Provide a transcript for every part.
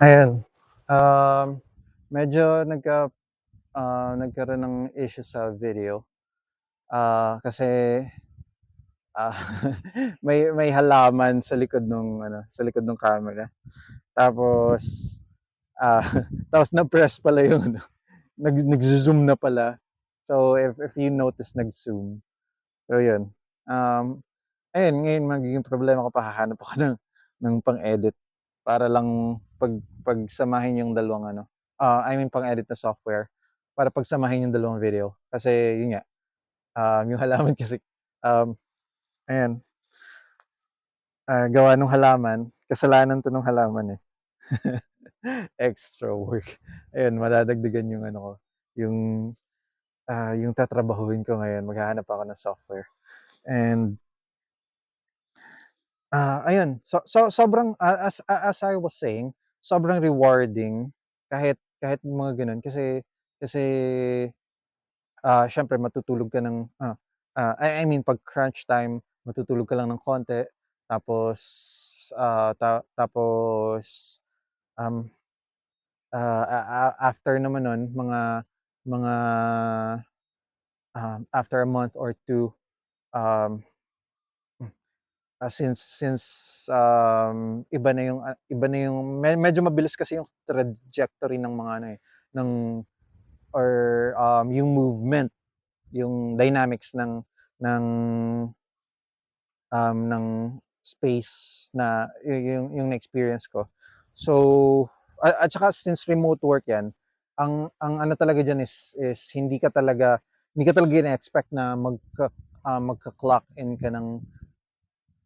Ayan, um, medyo nagkaroon ng issue sa video, kasi, ah, may halaman sa likod nung ano, sa likod nung camera. Tapos, ah, tapos na-press pala yung ano, nagzo-zoom na pala. So, if you notice nag-zoom. So yun, um, ayun ngayon magiging problema ko pa hahanap ako ng pang-edit para lang pagsamahin yung dalawang ano, I mean pang-edit na software para pagsamahin yung dalawang video. Kasi yun nga, yung halaman kasi, um, ayan, gawa nung halaman, kasalanan 'to nung halaman, eh. Extra work. Ayun, madadagdagan yung ano ko, yung, yung tatrabahuhin ko ngayon, maghahanap ako ng software and ayun. Sobrang, as I was saying, sobrang rewarding kahit mga gano'n kasi, siyempre matutulog ka ng, I mean 'pag crunch time matutulog ka lang ng konti tapos, tapos, um, after naman nun mga, after a month or two, um since, iba na yung medyo mabilis kasi yung trajectory ng mga ano, eh, ng or, yung movement, yung dynamics ng, ng space na yung na-experience ko. So, at saka since remote work 'yan, ang ano talaga diyan is hindi ka talaga ina-expect na magka-clock in ka ng.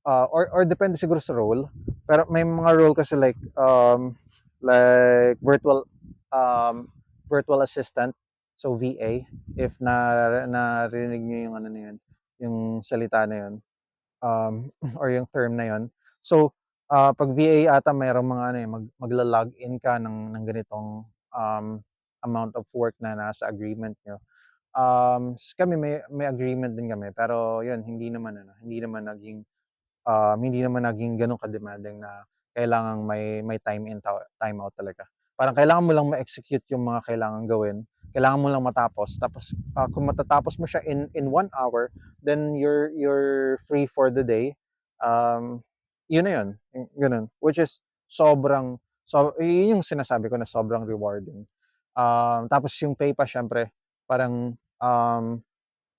Or depende siguro sa role. Pero may mga role kasi like virtual assistant, so VA, if narinig niyo yung ano na yun, yung salita na yun, or yung term na yun. So, 'pag VA ata mayroong mga ano, eh, magla-log-in ka ng ganitong, amount of work na nasa agreement niyo. Kami may agreement din kami pero yun hindi naman naging gano'n ka-demanding na kailangang may time in, time out talaga. Parang kailangan mo lang ma-execute yung mga kailangang gawin, kailangan mo lang matapos tapos, kung matatapos mo siya in 1 hour, then you're free for the day. Um, Yun na yun, yung gano'n. Which is yun yung sinasabi ko na sobrang rewarding. Tapos yung pay pa siyempre parang,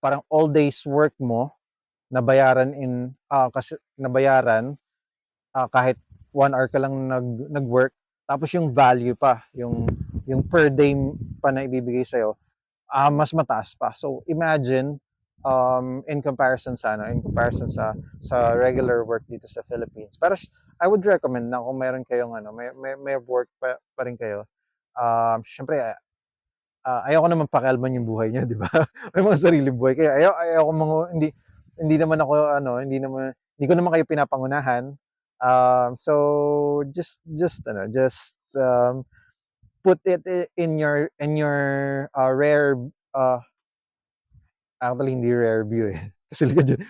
parang all days work mo nabayaran, kahit 1 hour ka lang nag-work, tapos yung value pa, yung per day pa na ibibigay sa'yo, mas mataas pa. So imagine, in comparison sa regular work dito sa Philippines. Pero I would recommend na kung meron kayong ano, may work pa rin kayo, siyempre, ayoko naman pakialaman yung buhay niyo, 'di ba? May mga sariling buhay kayo. Ayoko hindi naman ako ano, hindi ko naman kayo pinapangunahan. So put it in your, rare, uh, actually hindi rear view, eh, kasi likod yun,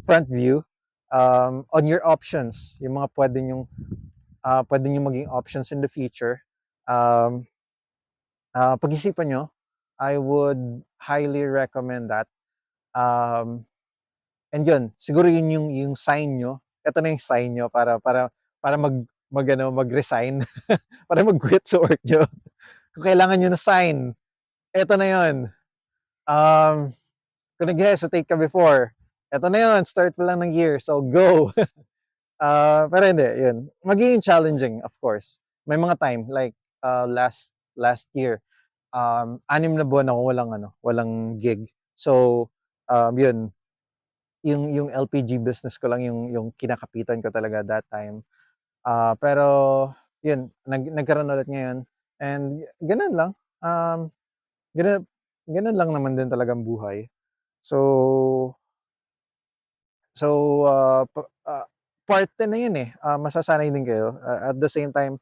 front view, on your options, yung mga puwede niyong maging options in the future. Um, Pag-isipan niyo, I would highly recommend that. Um, and yun, siguro yun yung sign niyo. Eto na yung sign niyo para mag-ano, mag-resign, para mag-quit sa work niyo. Kung kailangan niyo na sign, eto na yun. Um, kung nag-hesitate ka before, eto na yun, start pa lang ng year, so go. Pero hindi, yun. Magiging challenging, of course. May mga time like, last year, 6 na buwan ako walang gig. So, yun, yung LPG business ko lang yung kinakapitan ko talaga that time. Pero yun, nagkaroon ulit ngayon and gano'n lang, gano'n gano'n lang naman din talagang buhay. So so, parte na yun, eh, masasanay din kayo. At the same time,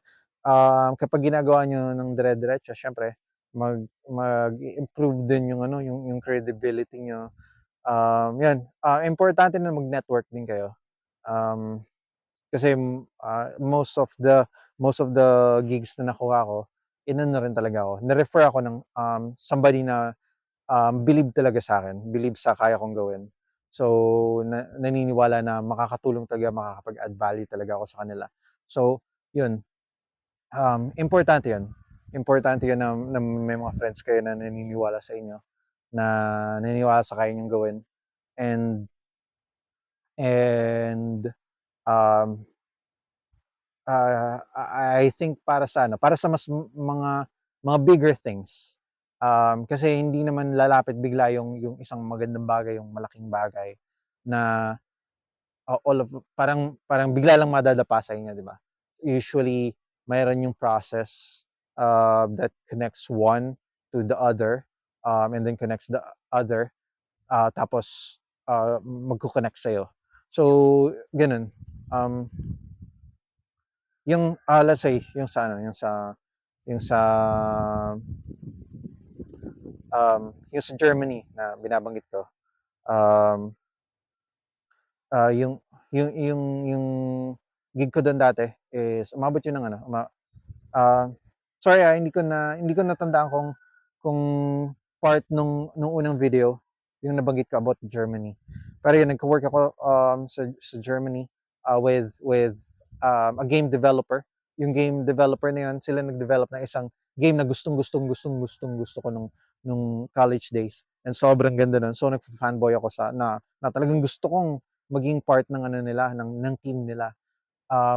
kapag ginagawa niyo ng dire-diretso siyempre mag-i-improve din yung ano, yung credibility niyo. 'Yan, importante na mag-network din kayo. Um Kasi, most of the gigs na nakuha ko, inano rin talaga ako, na-refer ako ng, somebody na, believe talaga sa'kin, believe sa kaya kong gawin. So, naniniwala na makakatulong talaga, makakapag-add value talaga ako sa kanila. So, 'yun, importante 'yun. Importante 'yun na may mga friends kayo na naniniwala sa inyo, na naniniwala sa kaya niyong gawin, and and, um I think para sa ano, para sa mga bigger things. Kasi hindi naman lalapit bigla yung isang magandang bagay, yung malaking bagay na, all of parang bigla lang madadapa sa inyo, 'di ba? Usually mayroon yung process, that connects one to the other, and then connects the other, tapos, magko-connect sa'yo. So, gano'n. Um Yung, let's say yung sa ano, yung sa, yung sa Germany na binabanggit ko, um, yung gig ko dun dati is umabot yun ng ano, ah, sorry, hindi ko natandaan kung part nung unang video yung nabanggit ko about Germany. Pero yun, nagko-work ako, sa Germany, with a game developer. Yung game developer na yun, sila nag-develop ng isang game na gustong-gusto ko nung college days, and sobrang ganda nun. So, nagfa-fanboy ako na talagang gusto kong maging part ng ano nila, ng team nila,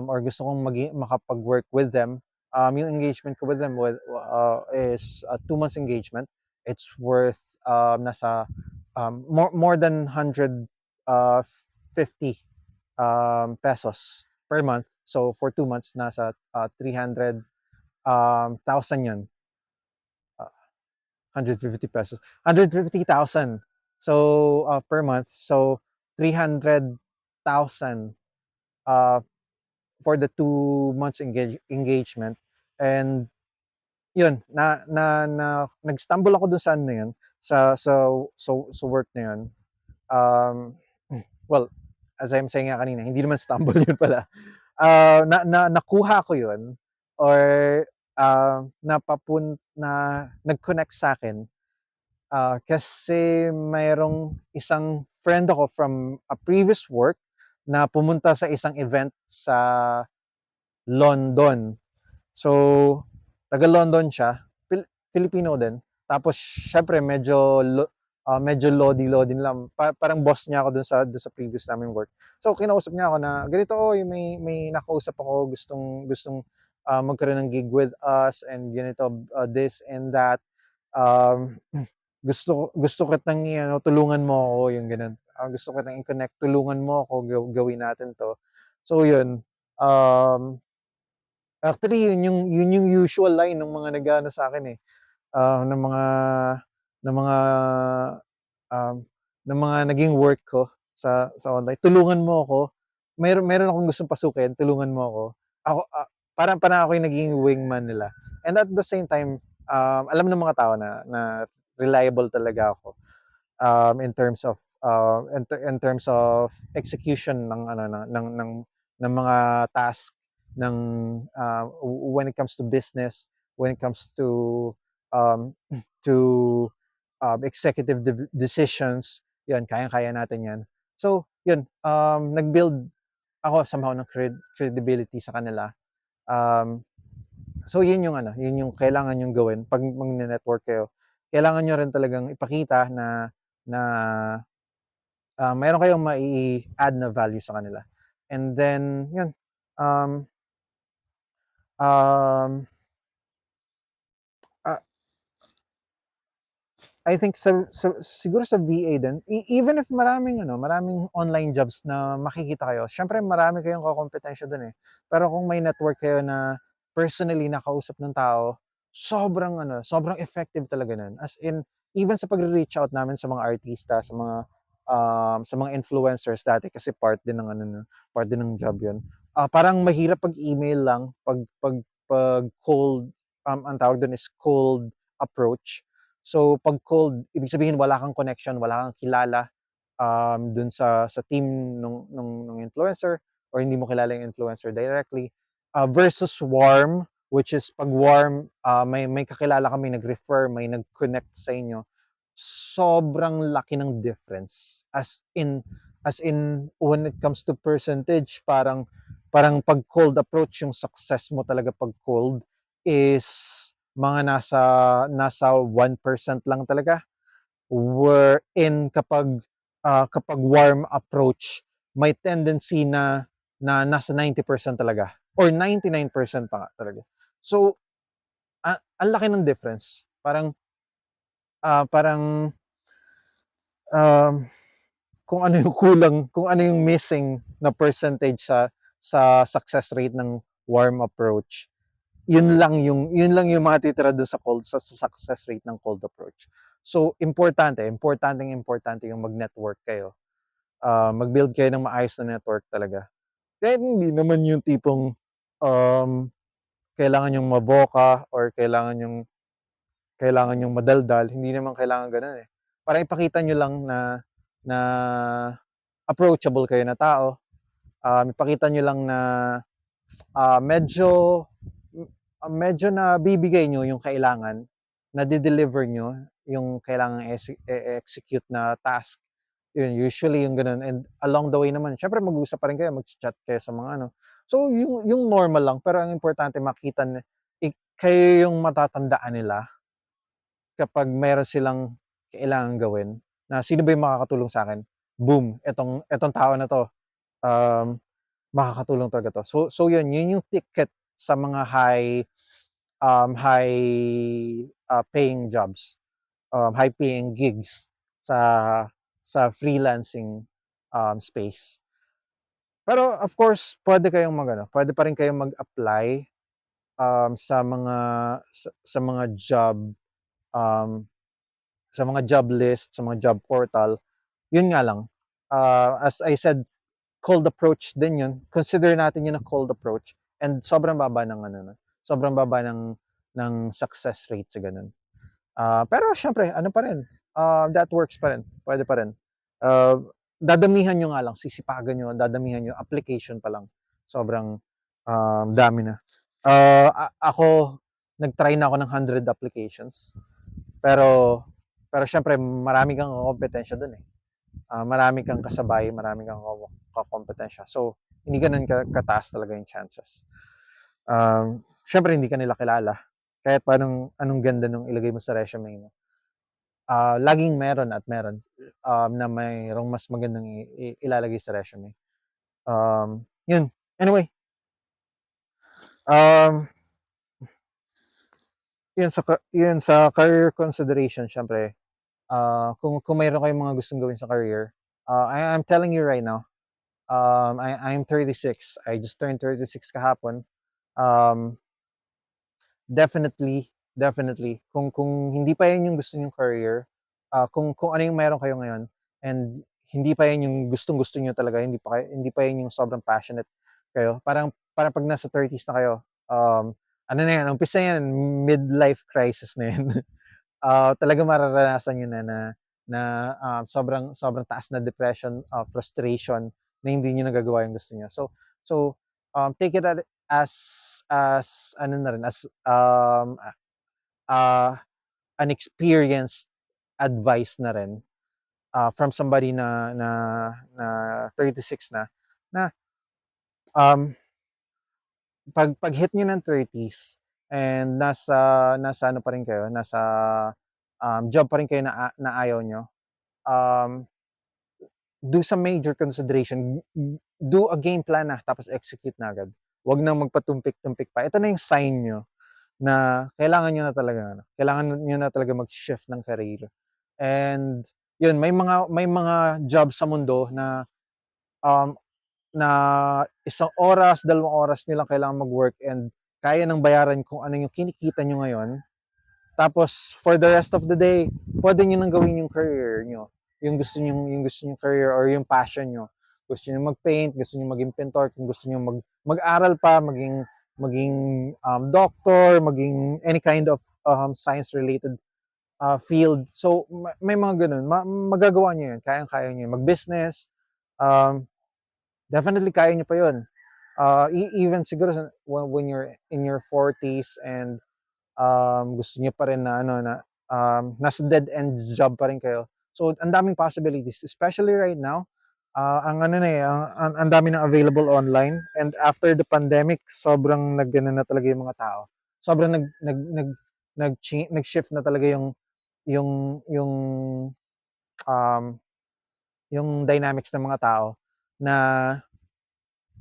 or gusto kong makapag-work with them. Yung engagement ko with them is a 2 months engagement. It's worth, nasa, more than 150 pesos per month. So for 2 months, nasa, 300,000 yun. 150 pesos. 150,000. So, per month. So, 300,000, uh, for the 2 months engagement. And yun, nag-stumble ako dun sa ano na yun, sa work na yun. Um, well, as I'm saying nga kanina, hindi naman stumble yun pala. Nakuha ko yun, or, nag-connect sa akin, kasi mayroong isang friend ako from a previous work na pumunta sa isang event sa London. So, taga-London siya, Filipino din. Tapos siyempre medyo lodi-lodi lang. Parang boss niya ako dun sa previous naming work. So, kinausap niya ako na, "Ganito, oy, may nakausap ako, gustong, magkaroon ng gig with us, and ganito, this and that. Um, gusto kitang i-ano, tulungan mo ako," yung gano'n. "Gusto kitang i-connect, tulungan mo ako, gawin natin 'to." So, yun, actually yun yung usual line ng mga nag-aano sa'kin, eh, ng mga ng mga, um, ng mga naging work ko sa online. "Tulungan mo ako, meron akong gustong pasukin, tulungan mo ako." Parang ako yung naging wingman nila. And at the same time, alam ng mga tao na reliable talaga ako, in terms of execution ng ano, ng mga task, ng, when it comes to business, when it comes um, to executive decisions. Yun, kayang-kaya natin yan. So, yun, nag-build ako somehow ng credibility sa kanila. So, yun yung ano, yun yung kailangan yung gawin 'pag magne-network kayo. Kailangan niyo rin talagang ipakita na meron kayong mai-add na value sa kanila. And then, yun, um, um, ah, I think siguro sa VA din, even if maraming online jobs na makikita kayo, siyempre marami kayong kakompetensya dun, eh. Pero kung may network kayo na personally nakausap ng tao, sobrang effective talaga nun. As in, even sa pagre-reach out namin sa mga artista, sa mga influencers dati, kasi part din ng job yun. Parang mahirap 'pag email lang, 'pag cold, ang tawag dun is cold approach. So 'pag cold, ibig sabihin wala kang connection, wala kang kilala, dun sa team nung influencer, or hindi mo kilala yung influencer directly, versus warm, which is pag warm, may kakilala kami nag-refer, may nag-connect sa inyo, sobrang laki ng difference. As in when it comes to percentage, parang pag cold approach, yung success mo talaga pag cold is mga nasa 1% lang talaga. Wherein kapag warm approach, may tendency na nasa 90% talaga or 99% pa nga talaga. So, ang laki ng difference. Parang um, kung ano yung kulang, kung ano yung missing na percentage sa success rate ng warm approach. Yun lang yung matitira doon sa success rate ng cold approach. So importante yung mag-network kayo. Mag-build kayo ng maayos na network talaga. Kahit hindi naman yung tipong um, kailangan yung maboka or kailangan yung madaldal, hindi naman kailangan ganoon eh. Para ipakita nyo lang na approachable kayo na tao. Ipakita nyo lang na medyo medyo na bibigay nyo yung kailangan, na di-deliver nyo yung kailangan execute na task. Yun, usually yung ganun. And along the way naman, syempre mag-uusap pa rin kayo, mag-chat kayo sa mga ano. So, yung normal lang, pero ang importante makita na kayo yung matatandaan nila kapag meron silang kailangan gawin, na sino ba yung makakatulong sa akin? Boom, etong tao na to, um, makakatulong talaga to. So yun yung ticket sa mga high paying jobs, high paying gigs sa freelancing space. Pero of course, pwede pa rin kayong mag-apply sa mga job, um, sa mga job list, sa mga job portal. Yun nga lang, as I said, cold approach din yun. Consider natin yun na cold approach, and sobrang baba ng sobrang baba ng success rate sa ganun. Pero syempre, ano pa rin, that works pa rin. Pwede pa rin. Uh, Dadamihan nyo nga lang, sisipagan nyo, dadamihan nyo, application pa lang. Sobrang dami na. Ako, nag-try na ako ng 100 applications. Pero syempre, marami kang kompetensya dun eh. Marami kang kasabay, marami kang kakompetensya. So, hindi ganun kataas talaga yung chances. Syempre, hindi ka nila kilala. Kahit pa anong ganda nung ilagay mo sa resume mo. Laging meron at meron na mayroong mas magandang ilalagay sa resume. Yun. Anyway, um, yun sa career consideration, syempre, kung mayroon kayong mga gustong gawin sa career, I'm telling you right now, I'm 36. I just turned 36 kahapon. Um, definitely, kung hindi pa yan yung gusto nyong career, kung ano yung meron kayo ngayon, and hindi pa yan yung gustong-gusto nyo talaga, hindi pa yan yung sobrang passionate kayo. Parang pag nasa 30s na kayo, ano na yan, umpisa yan, midlife crisis na yan. Talaga mararanasan nyo na sobrang sobrang taas na depression, frustration, na hindi niyo nagagawa yung gusto niyo. So take it as ano na rin, as uh, an experienced advice na rin, from somebody na 36 na um, pag hit niyo ng 30s and nasa ano pa rin kayo, nasa job pa rin kayo na ayaw niyo, um, do some major consideration, do a game plan na, tapos execute na agad. Huwag nang magpatumpik-tumpik pa. Ito na yung sign nyo na kailangan nyo na talaga mag-shift ng career. And yun, may mga job sa mundo um, na isang oras, 2 oras nyo lang kailangan mag-work, and kaya nang bayaran kung ano yung kinikita nyo ngayon. Tapos for the rest of the day, pwede niyo nang gawin yung career niyo. Yung gusto niyo career or yung passion niyo. Gusto niyo mag-paint, gusto niyo maging pintor, kung gusto niyo mag-aral pa, maging doctor, maging any kind of science related field. So may mga ganun, magagawa niyo 'yan, kayang-kaya niyo mag-business. Um definitely kaya niyo pa 'yun. Even siguro when you're in your 40s and gusto niyo pa rin na ano na nasa dead end job pa rin kayo. So ang daming possibilities, especially right now. Ang ano na ang dami ng available online, and after the pandemic sobrang nag-ano na talaga yung mga tao. Sobrang nag-shift na talaga yung yung um, yung dynamics ng mga tao na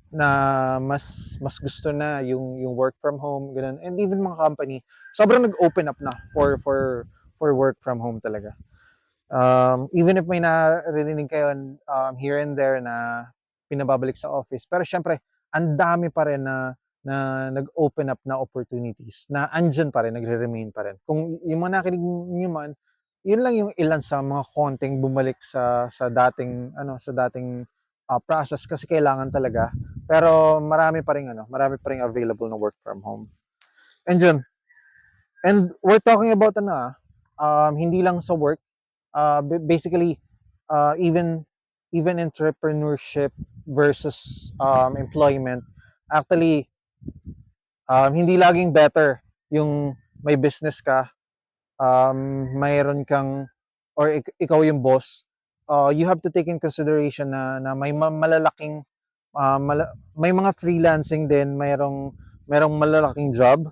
na mas gusto na yung work from home, ganun. And even mga company, sobrang nag-open up na for work from home talaga. Even if may naririnig kayo here and there na pinababalik sa office, pero syempre ang dami pa rin na nag-open up na opportunities na andyan pa rin, nagre-remain pa rin. Kung yung mga nakinig niyo man, yun lang yung ilan sa mga konting bumalik sa dating process kasi kailangan talaga. Pero marami pa ring available na work from home. And yun. And we're talking about hindi lang sa work, basically even entrepreneurship versus employment. Actually, hindi laging better yung may business ka, mayroon kang, or ikaw yung boss. You have to take in consideration na may malalaking, may mga freelancing din, mayroong malalaking job.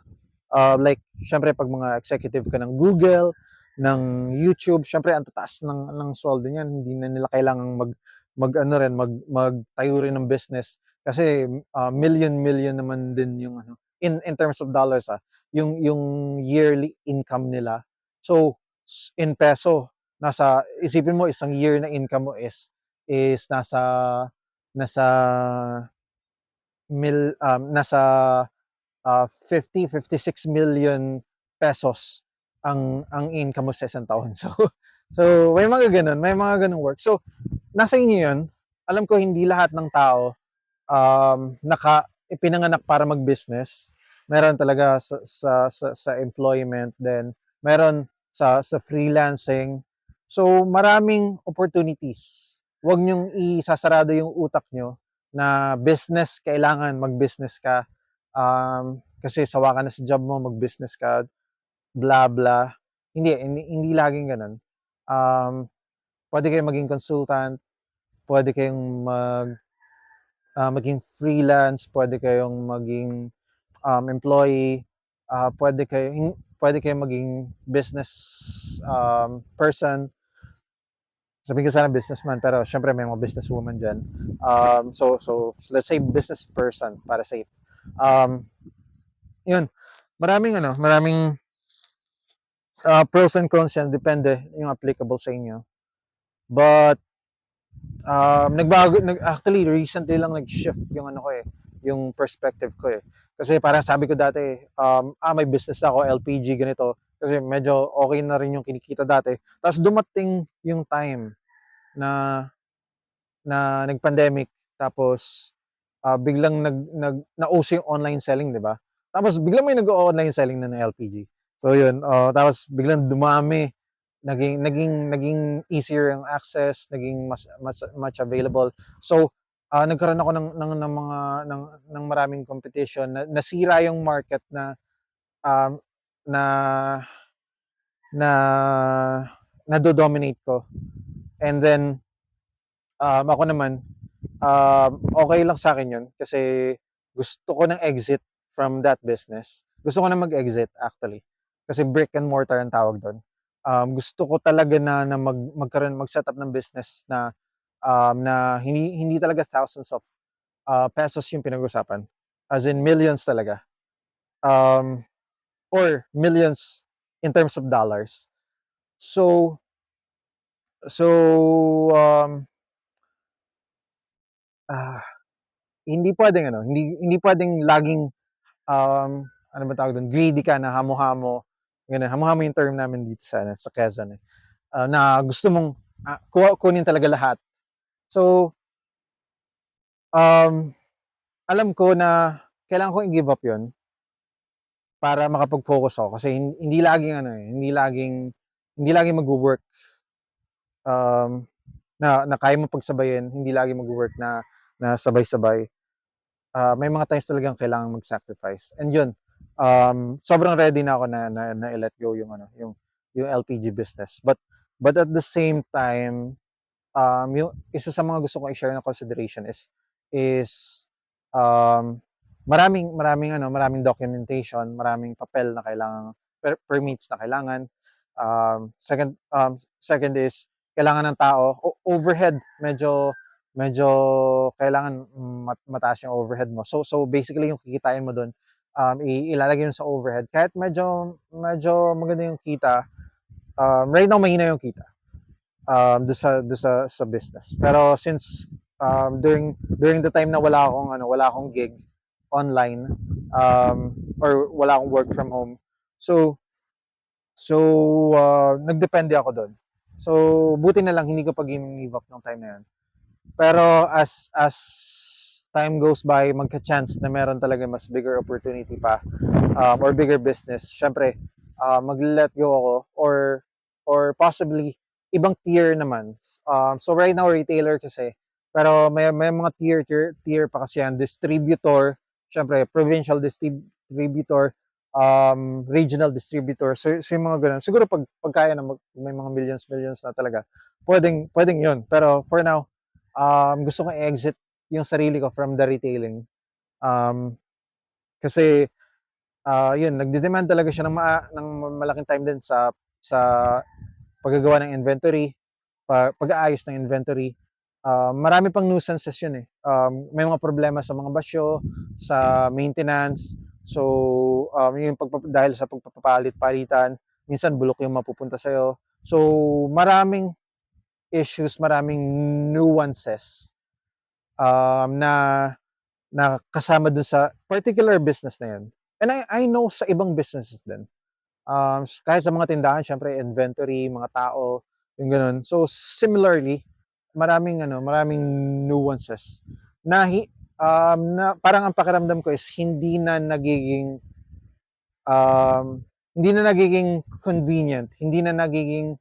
Like, syempre, pag mga executive ka ng Google, ng YouTube, syempre, ang tataas ng sweldo niyan. Hindi na nila kailangang magtayo rin ng business. Kasi, million naman din yung in terms of dollars, yung yearly income nila. So, in peso, isipin mo, isang year na income mo is nasa, nasa 56 million pesos ang income mo sa isang taon. So may mga ganun work. So nasa inyo 'yun. Alam ko hindi lahat ng tao ipinanganak para mag-business. Meron talaga sa employment, then meron sa freelancing. So maraming opportunities. Huwag niyong isasarado yung utak niyo na business, kailangan mag-business ka. Kasi sawa ka na sa job mo, mag-business ka, blah blah. Hindi laging ganun. Pwede kayong maging consultant, pwede kayong maging freelance, pwede kayong maging employee, pwede kayong maging business person. Sabihin ko sana businessman, pero syempre may mga businesswoman dyan. So let's say business person para safe. Yun, maraming pros and cons yan, depende yung applicable sa inyo. But actually recently lang nag-shift yung yung perspective ko eh. Kasi parang sabi ko dati, may business ako, LPG ganito, kasi medyo okay na rin yung kinikita dati. Tapos dumating yung time na nag-pandemic, tapos biglang nauso yung online selling, 'di ba? Tapos biglang may nag-o-online selling na ng LPG. So yun, tapos biglang dumami, naging easier ang access, naging much available. So nagkaroon ako ng maraming competition, nasira yung market um, na na nado-dominate ko. And then ako naman, okay lang sa akin yun kasi gusto ko ng exit from that business. Gusto ko na mag-exit actually. Kasi brick and mortar ang tawag doon. Gusto ko talaga na mag-set up ng business na hindi talaga thousands of pesos yung pinag-usapan. As in millions talaga. Or millions in terms of dollars. So um, ah, hindi pwedeng hindi pwedeng laging ano ba tawag doon, greedy ka na hamo-hamo, ganun. Hamo-hamo yung term namin dito sa Quezon eh. Na gusto mong kunin talaga lahat. So, um, alam ko na kailangan ko i-give up yun para makapag-focus ako kasi hindi laging hindi laging magwo-work, na kaya mo pagsabayin, hindi laging magwo-work na na sabay-sabay. May mga times talagang kailangang mag-sacrifice. And yun, sobrang ready na ako na i-let go yung ano, yung LPG business. But at the same time, yung isa sa mga gusto kong i-share na consideration is um, maraming documentation, maraming papel na kailangan, permits na kailangan. Second is kailangan ng tao. Overhead, medyo kailangan mataas yung overhead mo. So basically yung kikitain mo doon, ilalagay mo sa overhead. Kahit medyo maganda yung kita, right now mahina yung kita do sa business. Pero since during the time na wala akong gig online, or wala akong work from home. So nagdepende ako doon. So buti na lang hindi ko pag-give up ng time na yun. Pero as time goes by, magka-chance na meron talaga mas bigger opportunity pa, or bigger business. Syempre, mag-let go ako, or possibly ibang tier naman. So right now retailer kasi, pero may mga tier pa kasi yan, distributor, syempre provincial distributor, regional distributor. So yung mga ganun. Siguro pagkaya na may mga millions na talaga, pwedeng yun. Pero for now, gusto kong i-exit yung sarili ko from the retailing. Kasi yun, nagde-demand talaga siya ng malaking time din sa paggagawa ng inventory, pag-aayos ng inventory. Marami pang nuisances yun eh. May mga problema sa mga basyo, sa maintenance. So, yung dahil sa pagpapalit-palitan, minsan bulok yung mapupunta sa'yo. So, maraming issues, maraming nuances na kasama dun sa particular business na yun. And I know sa ibang businesses din. Kahit sa mga tindahan, syempre inventory, mga tao, yung ganun. So similarly, maraming nuances na parang ang pakiramdam ko is hindi na nagiging convenient, hindi na nagiging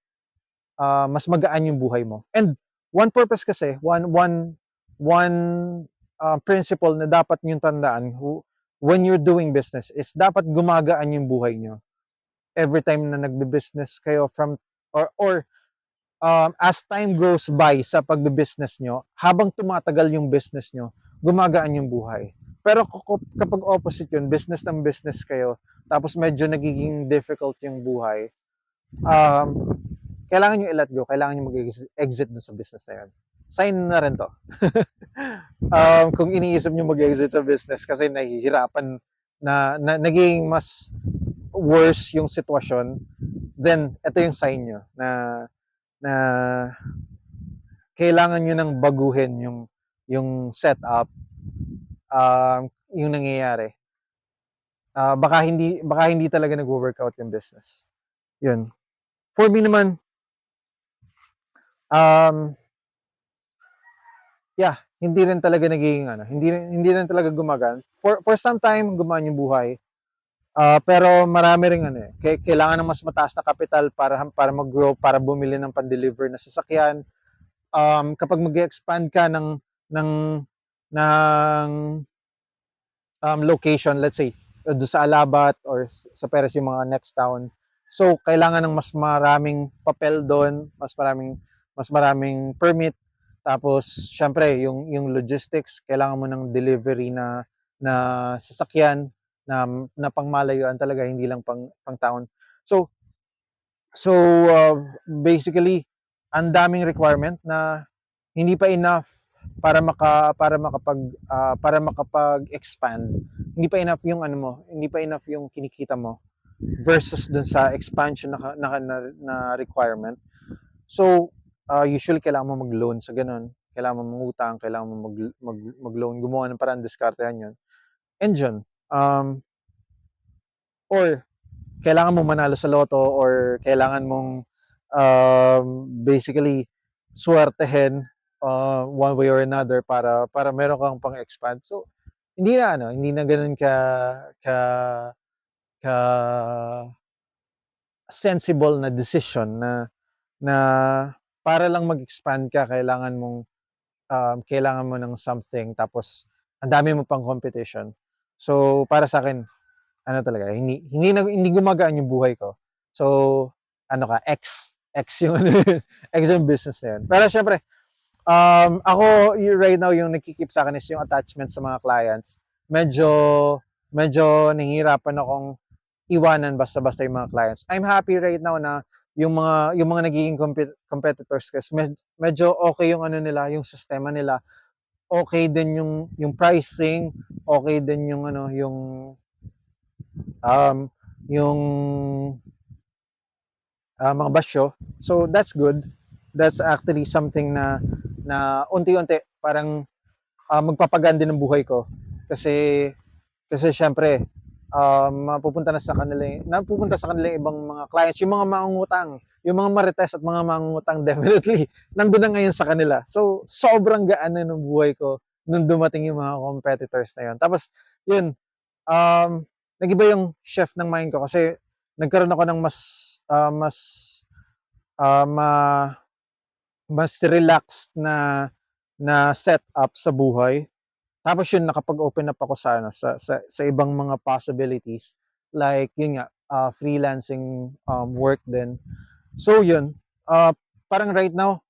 mas magaan yung buhay mo. And one purpose kasi, one principle na dapat niyong tandaan when you're doing business is dapat gumagaan yung buhay niyo. Every time na nagbe-business kayo or as time goes by sa pagbe-business nyo, habang tumatagal yung business nyo, gumagaan yung buhay. Pero kapag opposite yun, business ng business kayo, tapos medyo nagiging difficult yung buhay, kailangan nyo i-let go, kailangan nyo mag-exit dun sa business na yun. Sign na rin to. Kung iniisip nyo mag-exit sa business kasi nahihirapan na naging mas worse yung sitwasyon, then ito yung sign nyo na kailangan nyo nang baguhin yung setup, yung nangyayari. Baka hindi talaga nag-workout yung business. Yun. For me naman, hindi rin talaga nagiging hindi rin talaga gumagaan. For some time gumaan yung buhay. Pero marami ring kailangan ng mas mataas na kapital para mag-grow, para bumili ng pan-deliver na sasakyan. Kapag mag-expand ka ng location, let's say doon sa Alabat or sa Perez, yung mga next town. So kailangan ng mas maraming papel doon, mas maraming permit. Tapos syempre yung logistics, kailangan mo ng delivery na sasakyan na pangmalayuan talaga, hindi lang pang town. So basically ang daming requirement na hindi pa enough para makapag-expand. Hindi pa enough yung hindi pa enough yung kinikita mo versus dun sa expansion na requirement. So usually kailangan mo mag-loan sa ganun, kailangan mo mangutang, kailangan mo mag-loan, gumawa ng parang diskartehan yun. And yun, or kailangan mong manalo sa loto, or kailangan mong basically swertehin one way or another para meron kang pang-expand. So hindi na ganoon ka sensible na decision na para lang mag-expand ka, kailangan mong kailangan mo ng something tapos ang dami mo pang competition. So, para sa akin ano talaga, hindi gumagaan yung buhay ko. So, ano ka, X yung ano X yung business na yun. Pero syempre, ako right now yung nagki-keep sa akin is yung attachment sa mga clients. Medyo nahihirapan akong iwanan basta-basta yung mga clients. I'm happy right now na yung mga nagiging competitors kasi medyo okay yung ano nila, yung sistema nila. Okay din yung pricing, okay din yung ano, um yung mga basyo. So that's good. That's actually something na unti-unti parang magpapagaan din ng buhay ko. Kasi syempre napupunta sa kanila yung ibang mga clients, yung mga mangungutang, yung mga marites at mga mangungutang definitely nandun na ngayon sa kanila. So sobrang gaan na ng buhay ko nung dumating yung mga competitors na yun. Tapos yun, nag-iba yung shift ng mind ko kasi nagkaroon ako ng ah, ma, mas relaxed na setup sa buhay. Tapos yun nakapag-open up ako sa ano sa ibang mga possibilities like yun nga freelancing work din. So yun, parang right now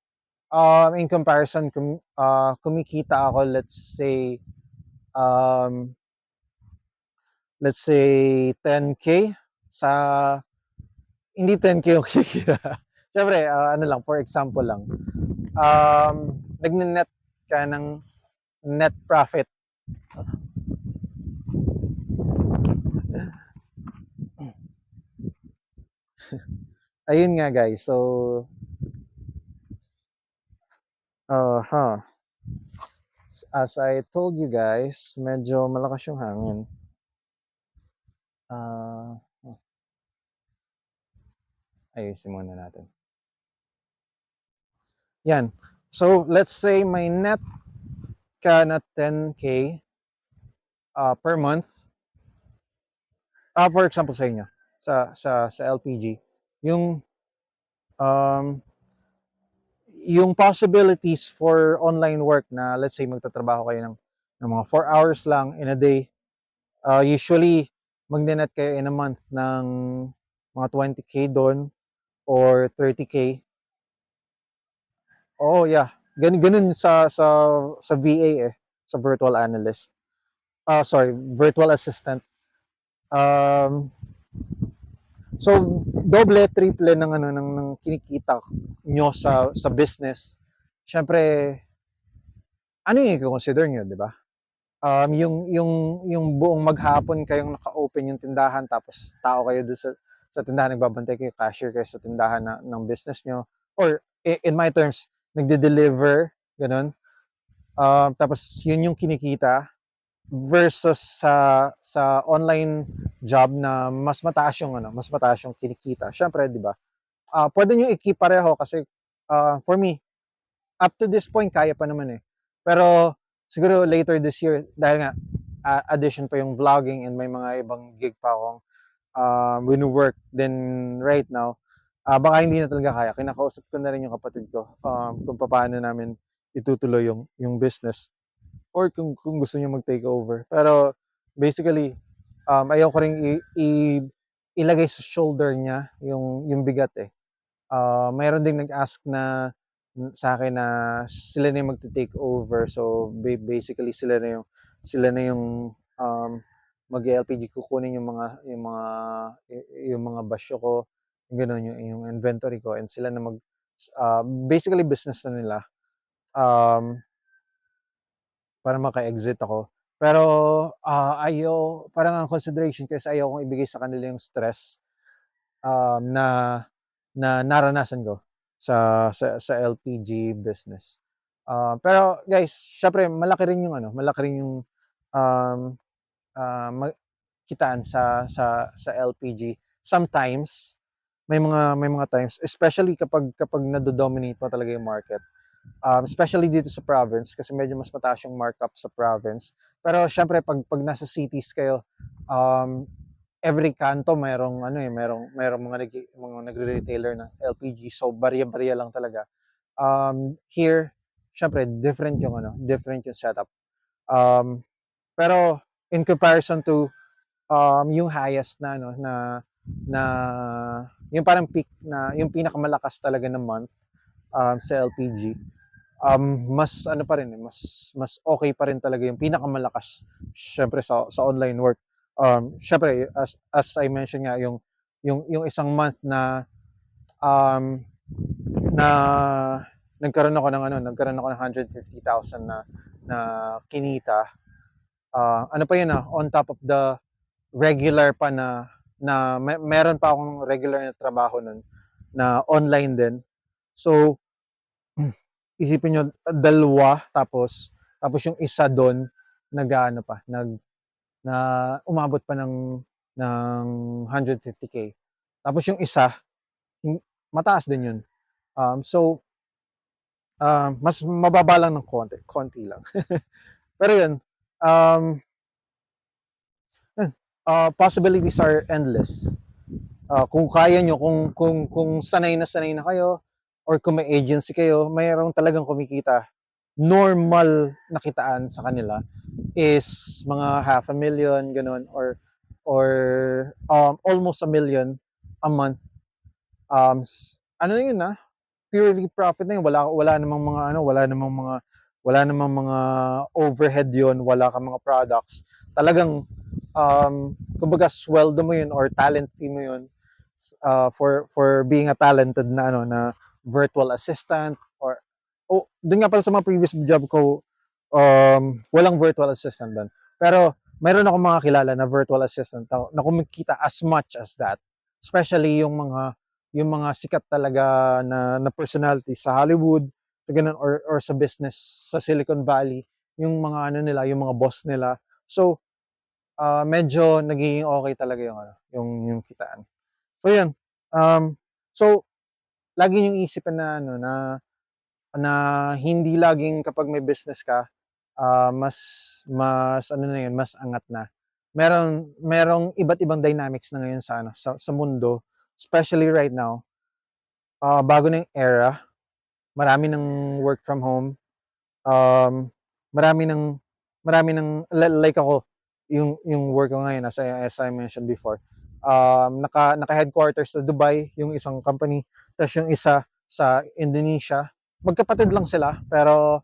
in comparison kumikita ako um, let's say 10K sa hindi 10K yung kinikita. Siyempre, ano lang, for example lang, nagne-net ka ng net profit. Ayun nga guys, so, huh. As I told you guys, medyo malakas yung hangin. Uh, ayusin muna natin. Yan. So, let's say may net ka na 10K per month. For example sa inyo, sa LPG, yung um, yung possibilities for online work na let's say magtatrabaho kayo ng mga 4 hours lang in a day, usually magnenet kayo in a month ng mga 20K doon or 30K. Oh yeah, ganun sa VA sa virtual analyst. Sorry, virtual assistant. Um, so doble, triple ng ano ng kinikita nyo sa business. Syempre, ano yung i-consider nyo, di ba? Yung buong maghapon kayong naka-open yung tindahan tapos tao kayo doon sa tindahan, nagbabantay kayo, cashier kayo sa tindahan ng business nyo. Or in my terms, nagde-deliver, ganun. Tapos yun yung kinikita versus sa online job na mas mataas yung kinikita. Syempre, di ba? Pwede nyo i-keep pareho kasi for me, up to this point, kaya pa naman eh. Pero siguro later this year, dahil nga, addition pa yung vlogging and may mga ibang gig pa akong winu-work then right now, baka hindi na talaga kaya. Kinakausap ko na rin yung kapatid ko kung paano namin itutuloy yung business or kung gusto niya mag-take over. Pero basically, ayaw ko rin ilagay sa shoulder niya yung bigat eh. Mayroon ding nag-ask sa akin na sila na yung magte-take over. So basically sila na yung mag-LPG, kukunin yung mga basyo ko, yung gano'n, yung inventory ko, and sila na basically business na nila para maka-exit ako. Pero parang ang consideration kasi ayaw kong ibigay sa kanila yung stress na naranasan ko sa LPG business. Pero guys, syempre malaki rin yung um, kitaan sa LPG. Sometimes may mga times, especially kapag nado-dominate pa talaga yung market. Especially dito sa province kasi medyo mas mataas yung markup sa province. Pero syempre pag nasa cities kayo, every kanto merong mga nagre-retailer ng LPG, so barya-barya lang talaga. Here syempre different yung setup. Pero in comparison to yung highest na ano na yung parang peak na yung pinakamalakas talaga ng month sa LPG, mas ano pa rin mas okay pa rin talaga yung pinakamalakas syempre sa online work. Syempre as I mentioned nga yung isang month um, na nagkaroon ako ng 150,000 na kinita. Ano pa yun on top of the regular pa meron pa akong regular na trabaho nun na online din. So, isipin nyo, dalawa, tapos yung isa doon, nag-ano pa, na umabot pa ng 150K. Tapos yung isa, mataas din yun. So, mas mababa lang ng konti lang. Pero yun, um, possibilities are endless. Kung kaya nyo, kung sanay na kayo, or kung may agency kayo, mayroong talagang kumikita. Normal na kitaan sa kanila is mga 500,000, ganun, or almost 1 million a month. Ano yun purely profit na yun. Wala namang mga overhead yon, wala kang mga products. Talagang kumbaga sweldo mo yun or talent fee mo yun for being a talented na virtual assistant or doon nga pala sa mga previous job ko, walang virtual assistant doon. Pero mayroon ako mga kilala na virtual assistant na kumikita as much as that. Especially yung mga sikat talaga na personality sa Hollywood, sa ganun, or sa business sa Silicon Valley, yung mga yung mga boss nila. So, medyo nagiging okay talaga yung kitaan. So, yun. So, lagi yung isipin na hindi laging kapag may business ka, mas mas angat na. Merong iba't ibang dynamics na ngayon sa mundo, especially right now. Bago na yung era, marami ng work from home. Um, marami ng like ako, yung work ko ngayon as I mentioned before. Naka headquarters sa Dubai yung isang company, tapos yung isa sa Indonesia. Magkapatid lang sila, pero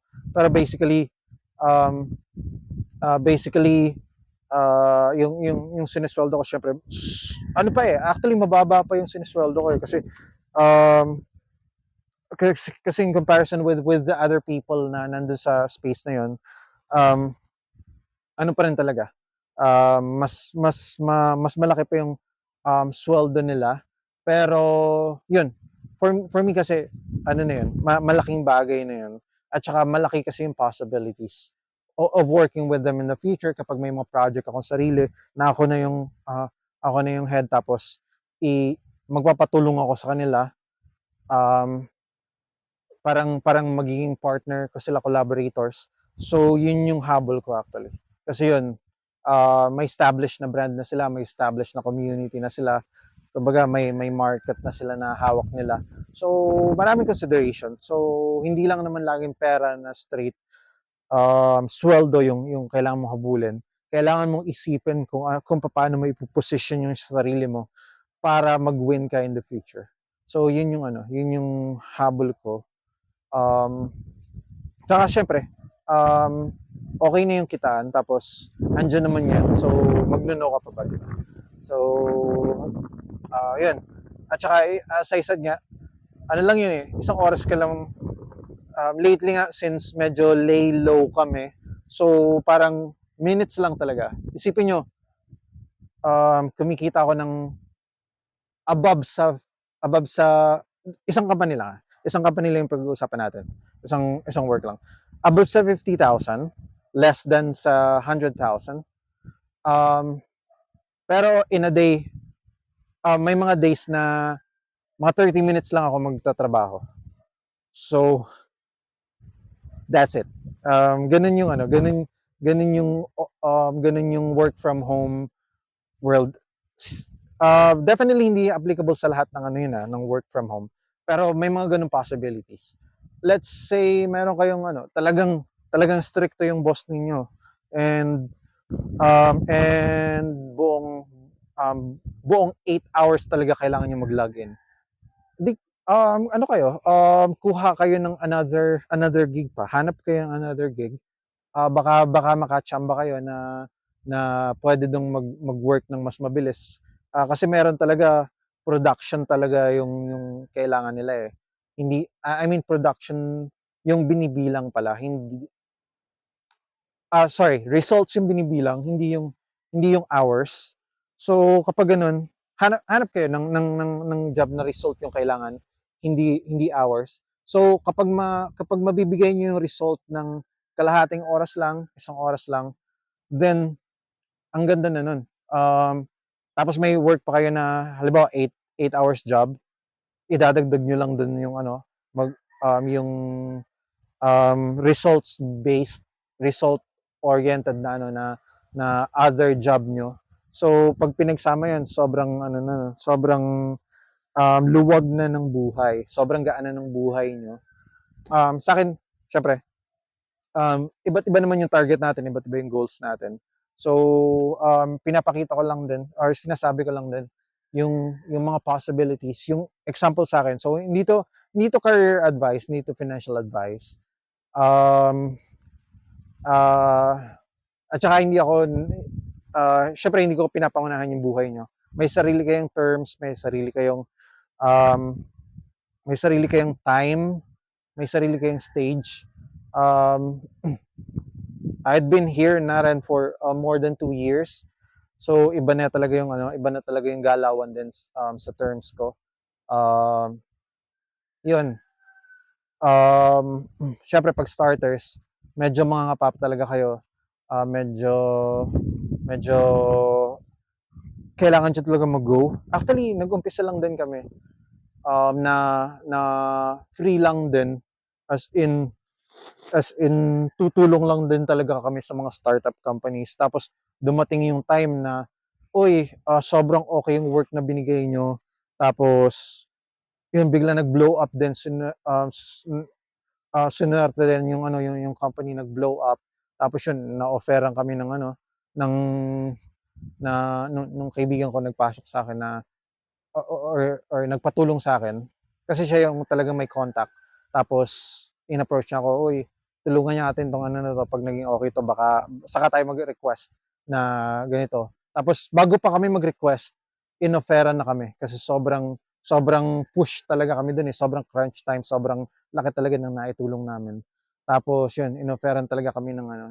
basically um, yung sinesweldo ko syempre ano pa actually mababa pa yung sinesweldo ko kasi um, kasi in comparison with the other people na nandoon sa space na yon, um, ano pa rin talaga, mas malaki pa yung sweldo nila. Pero yun, for me kasi ano na yun, malaking bagay na yun. At saka malaki kasi yung possibilities of working with them in the future kapag may mga project akong sarili na ako na yung head, tapos magpapatulong ako sa kanila. Parang magiging partner ko sila, collaborators. So yun yung habol ko actually. Kasi yun, may established na brand na sila, may established na community na sila. Kumbaga may market na sila na hawak nila. So maraming consideration. So hindi lang naman laging pera na straight sweldo yung kailangan mong habulin. Kailangan mong isipin kung paano mo ipoposition yung sarili mo para mag-win ka in the future. So yun yung habol ko. Tsaka syempre, okay na yung kitaan, tapos andyan naman yan. So, magno-no ka pa ba, diba? So, yun. At saka, as I said nga, ano lang yun isang oras ka lang, lately nga, since medyo lay low kami, so parang minutes lang talaga. Isipin nyo, kumikita ako ng above sa isang company lang. Isang company lang yung pag-uusapan natin. Isang work lang. Above sa 50,000, less than sa 100,000. Pero in a day, may mga days na mga 30 minutes lang ako magtatrabaho. So, that's it. Ganun yung ganun yung work from home world. Definitely hindi applicable sa lahat ng ng work from home. Pero may mga ganung possibilities. let's say meron kayong ano, talagang stricto yung boss ninyo, and buong 8 hours talaga kailangan niyo mag-login. Di ano kayo, kuha kayo ng another gig pa, hanap kayo ng another gig. Baka baka makachamba kayo na pwede dong mag-work ng mas mabilis. Kasi meron talaga production talaga yung kailangan nila, eh. Hindi, I mean production yung binibilang pala, hindi, sorry, results yung binibilang, hindi yung hours. So kapag gano'n, hanap kayo ng job na result yung kailangan, hindi hours. So kapag mabibigay niyo yung result ng kalahating oras lang, isang oras lang, then ang ganda na nun. Tapos may work pa kayo na halimbawa 8 hours job, idadagdag niyo lang dun yung ano, yung results based, result oriented na ano na other job nyo. So pag pinagsama yun, sobrang ano na, sobrang luwag na ng buhay, sobrang gaan na ng buhay nyo. Sa akin, syempre, iba't iba naman yung target natin, iba't iba yung goals natin. So pinapakita ko lang din or sinasabi ko lang din yung mga possibilities, yung example sa akin. So hindi to career advice, hindi to financial advice. At saka hindi ako, syempre hindi ko pinapangunahan yung buhay nyo. May sarili kayong terms, um, may sarili kayong time, may sarili kayong stage. I've been here na rin for more than 2 years. So iba na talaga yung ano, iba na talaga yung galawan din sa terms ko. Yun. Syempre pag starters, medyo mga kapap talaga kayo. Medyo medyo kailangan siya talaga mag-go. Actually, nag-umpisa lang din kami na free lang din, as in tutulong lang din talaga kami sa mga startup companies. Tapos dumating yung time na, uy, sobrang okay yung work na binigay nyo. Tapos yun bigla nag-blow up din, sinwerte din yung ano yung company nag-blow up. Tapos yun na-offeran kami ng ano ng nung kaibigan ko nagpasok sa akin na or nagpatulong sa akin kasi siya yung talagang may contact. Tapos in-approach niya ako, uy, tulungan niya natin tong ano na to, pag naging okay to baka saka tayo mag-request na ganito. Tapos bago pa kami mag-request, in-offeran na kami kasi sobrang sobrang push talaga kami dun, eh. Sobrang crunch time, sobrang laki talaga ng naitulong namin. Tapos yun, in-offeran talaga kami ng ano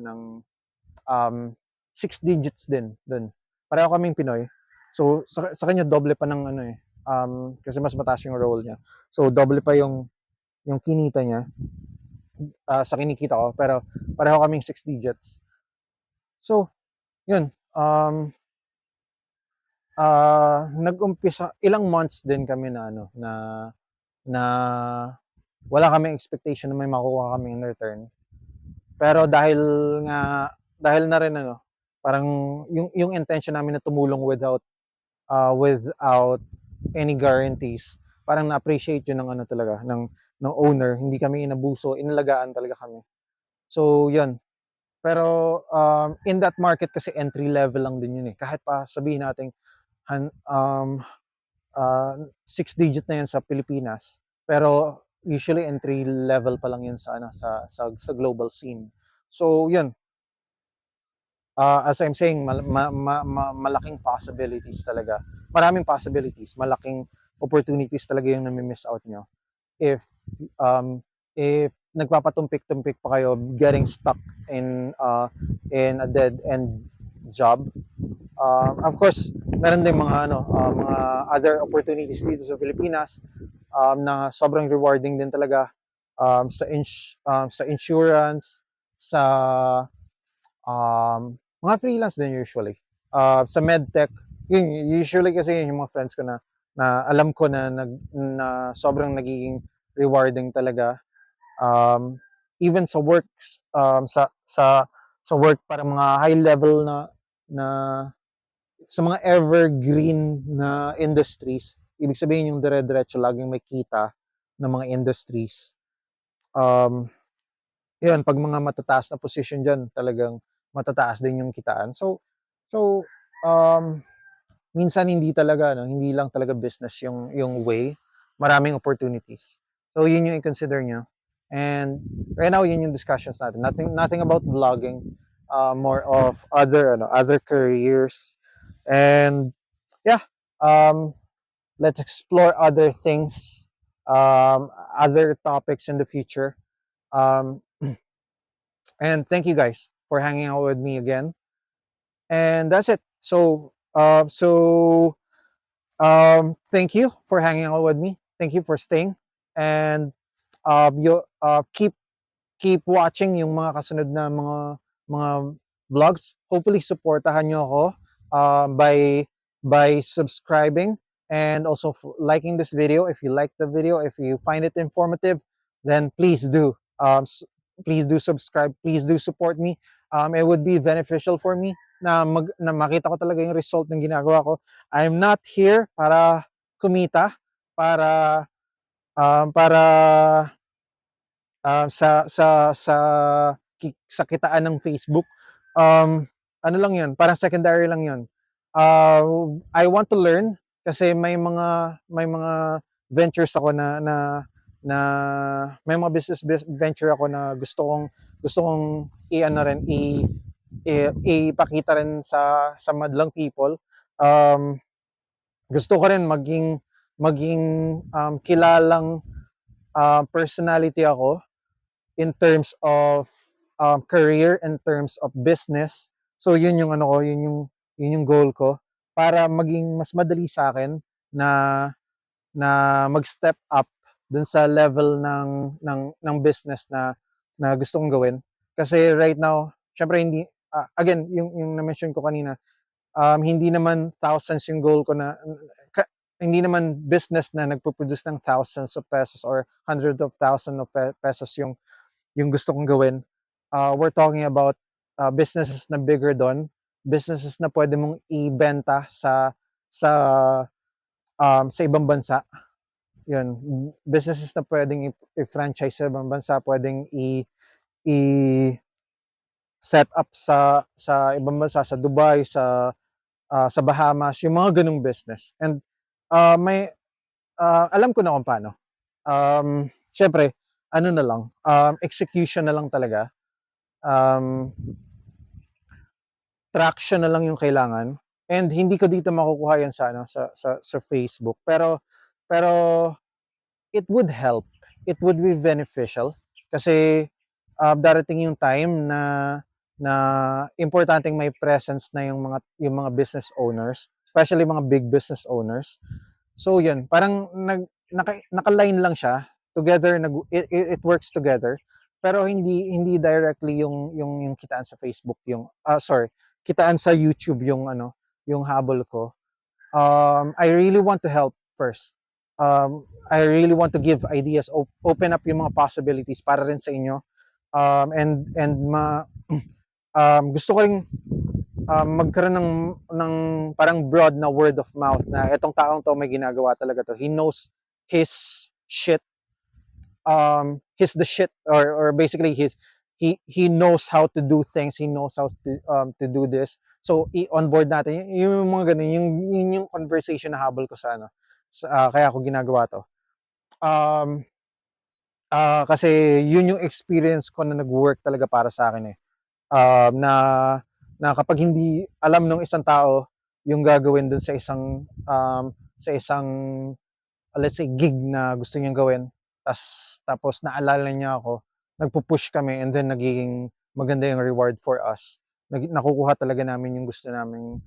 um, 6 digits din dun. Pareho kaming Pinoy. So sa kanya doble pa ng ano, eh, kasi mas mataas yung role niya. So doble pa yung kinita niya sa kinikita ko, pero pareho kaming 6 digits. So yun, nag-umpisa, ilang months din kami na ano na wala kaming expectation na may makukuha kami in return. Pero dahil na rin ano, parang yung intention namin na tumulong without any guarantees, parang na-appreciate yun ng ano talaga ng owner. Hindi kami inabuso, inalagaan talaga kami. So yun. Pero in that market kasi entry level lang din yun, eh. Kahit pa sabihin natin 6 digit na yan sa Pilipinas, pero usually entry level pa lang yun sa ano sa global scene. So yun, as I'm saying, malaking possibilities talaga. Maraming possibilities, malaking opportunities talaga yung nami-miss out nyo um, if nagpapatumpik-tumpik pa kayo, getting stuck in a dead end job. Of course, meron din mga other opportunities dito sa Pilipinas na sobrang rewarding din talaga, sa insurance, sa mga freelance din usually. Sa medtech, yun usually kasi yung mga friends ko na alam ko na sobrang nagiging rewarding talaga. Even sa works, sa work para mga high level na sa mga evergreen na industries, ibig sabihin yung dire-diretso laging may kita ng mga industries. um, 'yun 'pag mga matataas na position diyan talagang matataas din yung kitaan. So, um, minsan hindi talaga ano, hindi lang talaga business yung way, maraming opportunities. So 'yun yung i-consider niyo. And right now 'yun yung discussions natin. Nothing about vlogging, more of other careers. And yeah, um, let's explore other things, other topics in the future. Um, and thank you guys for hanging out with me again. And that's it. Thank you for hanging out with me. Thank you for staying. And you keep watching yung mga kasunod na mga vlogs. Hopefully supportahan niyo ako by subscribing and also liking this video. If you like the video, if you find it informative, then please do. Please do subscribe. Please do support me. It would be beneficial for me na makita ko talaga yung result ng ginagawa ko. I'm not here para kumita, para para sa kitaan ng Facebook. Um, ano lang 'yun, parang secondary lang 'yun. I want to learn kasi may mga ventures ako na may mga business venture ako na gusto kong i-ano rin ipakita rin sa madlang people. Um, Gusto ko rin maging kilalang personality ako in terms of career, in terms of business. So yun yung ano ko, yun yung goal ko para maging mas madali sa akin na mag-step up dun sa level ng business na gusto kong gawin. Kasi right now, syempre hindi again yung na-mention ko kanina, hindi naman thousands yung goal ko hindi naman business na nagpo-produce ng thousands of pesos or hundreds of thousands of pesos yung gusto kong gawin. We're talking about businesses na bigger doon, businesses na pwede mong ibenta sa sa ibang bansa. Yun, businesses na pwedeng i-franchise sa ibang bansa, pwedeng i-set up sa ibang bansa, sa Dubai, sa Bahamas, yung mga ganung business. And may alam ko na kung paano. Syempre, ano na lang, execution na lang talaga. Traction na lang yung kailangan. And hindi ko dito makukuha yan sa Facebook. Pero it would help. It would be beneficial kasi darating yung time na importanteng may presence na yung mga business owners, especially mga big business owners. So yun, parang naka-line lang siya together, it works together. Pero hindi directly yung kitaan sa Facebook, kitaan sa YouTube yung habol ko. I really want to help first. I really want to give ideas, open up yung mga possibilities para rin sa inyo. Gusto ko ring magkaroon ng parang broad na word of mouth na etong taong to may ginagawa talaga to. He knows his shit. He's the shit, or basically he knows how to do things. He knows how to do this. So i-onboard natin yung mga ganun, yung conversation na habol ko kaya ako ginagawa to. Kasi yun yung experience ko na nag-work talaga para sa akin eh. Na kapag hindi alam ng isang tao yung gagawin dun sa isang let's say gig na gusto niyang gawin, tapos naalala niya ako, nagpo-push kami, and then nagiging maganda yung reward for us. Nakukuha talaga namin yung gusto naming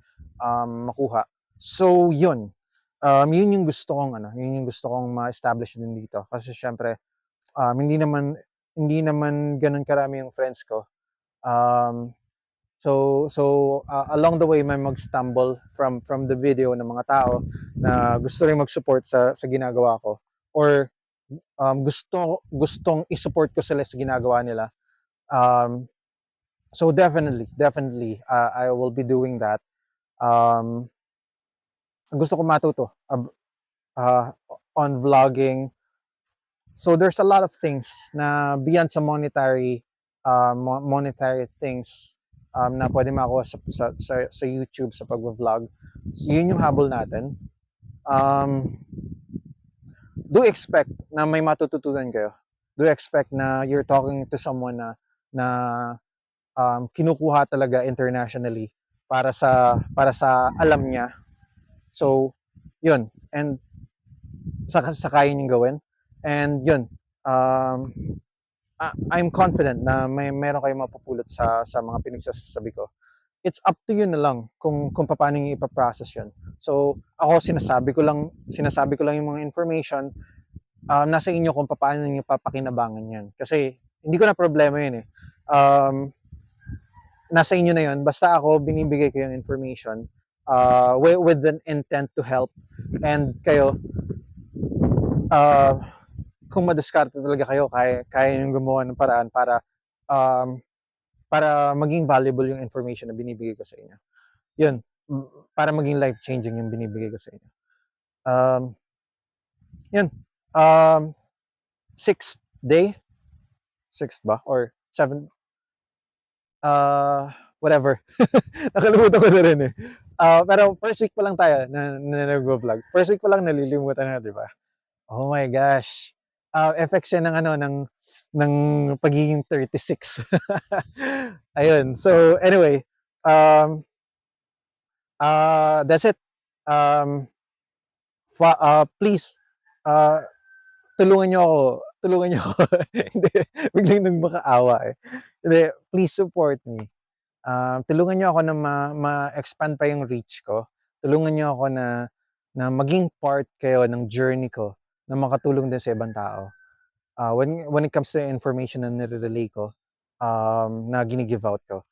makuha. So yun. Yun yung gusto kong ma-establish din dito kasi syempre hindi naman ganun karami yung friends ko. Along the way may mag-stumble from the video ng mga tao na gusto rin mag-support sa ginagawa ko, or gustong i-support ko sila sa ginagawa nila. So definitely I will be doing that. Gusto ko matuto on vlogging, So there's a lot of things na beyond sa monetary things na pwede makuha sa YouTube sa pag-vlog. So, yun yung habol natin. Do expect na may matututunan kayo. Do expect na you're talking to someone na kinukuha talaga internationally para sa alam niya. So, yun. And sa kaya niyong gawin. And yun. I'm confident na meron kayong mapupulot sa mga pinagsasabi ko. It's up to you na lang kung paano niyo ipa-process yun. So, ako sinasabi ko lang yung mga information. Nasa inyo kung paano niyo papakinabangan yan. Kasi hindi ko na problema yun eh. Nasa inyo na yun. Basta ako, binibigay ko yung information with an intent to help. And kayo, kung madiskarte talaga kayo, kaya yung gumawa ng paraan para maging valuable yung information na binibigay ko sa inyo. Yun, para maging life-changing yung binibigay ko sa inyo. Yun. 6th day? 6th ba? Or 7th? Whatever. Nakalimutan ko na rin eh. Pero first week pa lang tayo na nag-vlog. First week pa lang nalilimutan na, di ba? Oh my gosh. Effects yan ng pagiging 36. Ayun. So anyway, that's it. Please, tulungan niyo ako. Hindi, biglang nagmakaawa eh. Hindi, please support me. Tulungan niyo ako na ma-expand pa yung reach ko. Tulungan niyo ako na maging part kayo ng journey ko, na makatulong din sa ibang tao. When it comes to information na nire-relay ko, na gini-give out ko,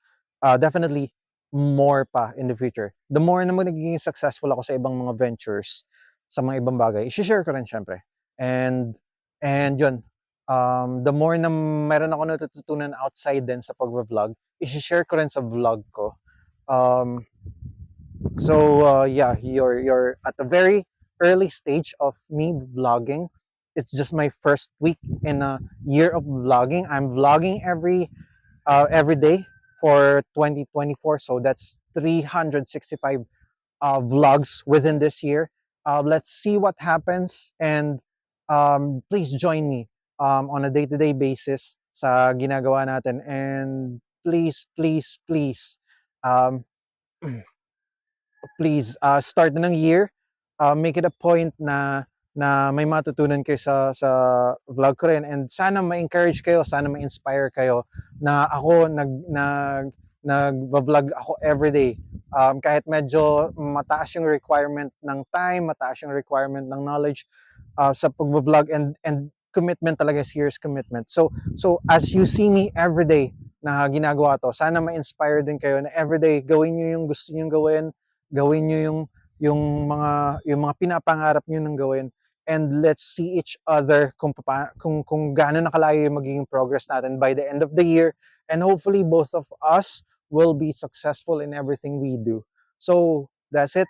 definitely more pa in the future. The more na magiging successful ako sa ibang mga ventures, sa mga ibang bagay, i-share ko rin syempre. And yun, the more na meron ako natututunan outside din sa pag-vlog, i-share ko rin sa vlog ko. Yeah, you're at a very early stage of me vlogging. It's just my first week in a year of vlogging. I'm vlogging every day for 2024, so that's 365 vlogs within this year. Let's see what happens, and please join me on a day-to-day basis sa ginagawa natin. And please, please start na ng year, make it a point na may matutunan kayo sa vlog ko rin, and sana ma-encourage kayo, sana ma-inspire kayo na ako nag-vlog ako everyday. Kahit medyo mataas yung requirement ng time, mataas yung requirement ng knowledge sa pag-vlog, and commitment talaga, serious commitment. So as you see me everyday na ginagawa to, sana ma-inspire din kayo na everyday gawin niyo yung gusto niyo gawin niyo yung mga pinapangarap niyo nang gawin, and let's see each other kung gaano nakalayo yung magiging progress natin by the end of the year, and hopefully both of us will be successful in everything we do. So that's it.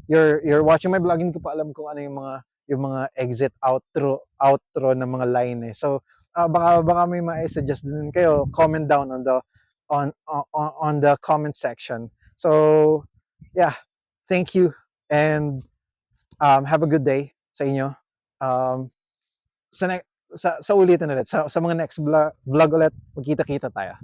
You're watching my vlog, hindi ko pa alam kung ano yung mga exit outro ng mga line eh. So baka may ma-suggest din kayo, comment down on the comment section. So yeah, thank you, and have a good day sa inyo. Sa ulitin ulit, sa mga next vlog ulit, magkita-kita tayo.